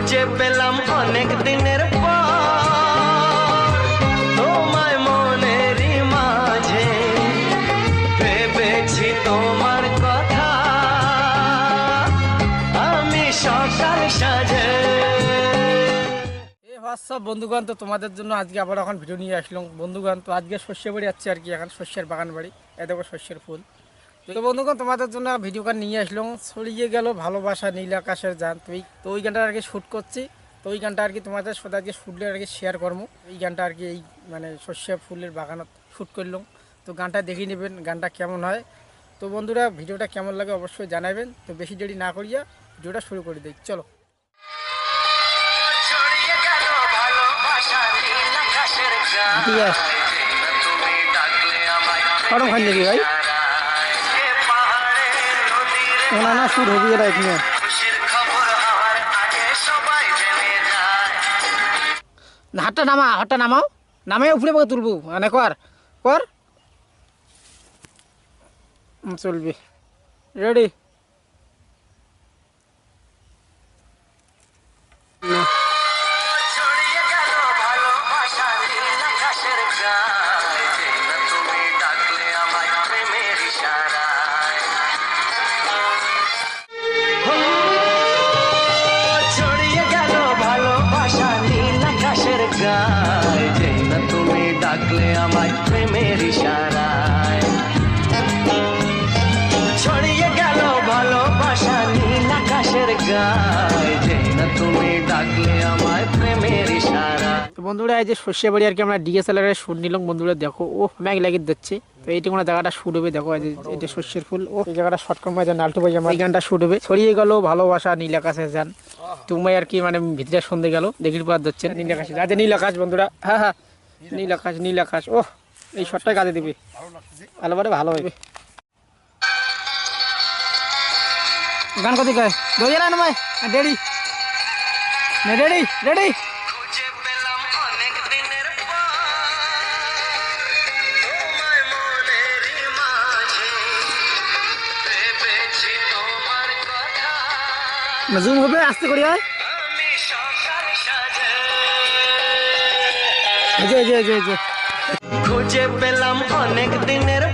খুঁজে পেলাম অনেক দিনের পর তোমায় মনেরই মাঝে, ভেবেছি তোমার কথা আমি সকাল সাজে। সব বন্ধুগণ, তো তোমাদের জন্য আজকে আবার এখন ভিডিও নিয়ে আসলাম বন্ধুগণ। তো আজকে শস্য বাড়ি যাচ্ছে আর কি, এখন শস্যের বাগান বাড়ি, এ দেখো শস্যের ফুল। তো বন্ধুগণ তোমাদের জন্য ভিডিও গান নিয়ে আসলাম, ছড়িয়ে গেল ভালোবাসা নীল আকাশের যান। তো ওই গানটা আর কি শ্যুট করছি। তো ওই গানটা আর কি তোমাদের সাথে আজকে শুটলে আর কি শেয়ার করবো। এই গানটা আর কি এই মানে শস্য ফুলের বাগানত শ্যুট করলাম। তো গানটা দেখে নেবেন গানটা কেমন হয়। তো বন্ধুরা ভিডিওটা কেমন লাগে অবশ্যই জানাবেন। তো বেশি দেরি না করিয়া ভিডিওটা শুরু করে দিই, চলো। ঠিক আছে, গরম খান নাকি ভাই? না শুট হবি এটা এখানে। হাতটা নামাও, নামাই উপরে পকে তুলবো, মানে কর চলবি। রেডি? তুমি ডাকলে আমায় প্রেমের ইশারায়, ছড়িয়ে গেল ভালোবাসা নীল আকাশের গায়ে, যে না তুমি ডাকলে আমায় প্রেমের ইশারায়। তো বন্ধুরা এই যে শস্য বাড়ি আর কি আমরা ডিএসএলআর এর শুট নিলাম বন্ধুরা। দেখো ও ম্যাগ লাগিয়ে দিচ্ছে। তো এইটি কোনো জায়গাটা শুট হবে, দেখো এটা শস্যের ফুল। ও এই জায়গাটা শর্ট কম যায় নালটু ভাই আমার এই গানটা শুট হবে। ছড়িয়ে গেল ভালোবাসা নীল আকাশে যান, তুমি আর কি মানে ভিতরে সন্ধে গেল দেখির পর যাচ্ছে নীল আকাশে যাতে নীল আকাশ বন্ধুরা। হ্যাঁ নীল আকাশ। ও এই শটটা কাজে দিবি, ভালো হবে। গান কত কয় দই না ভাই? Ready ready. জুম হবে আস্তে করি হয়। খুঁজে পেলাম অনেক দিনের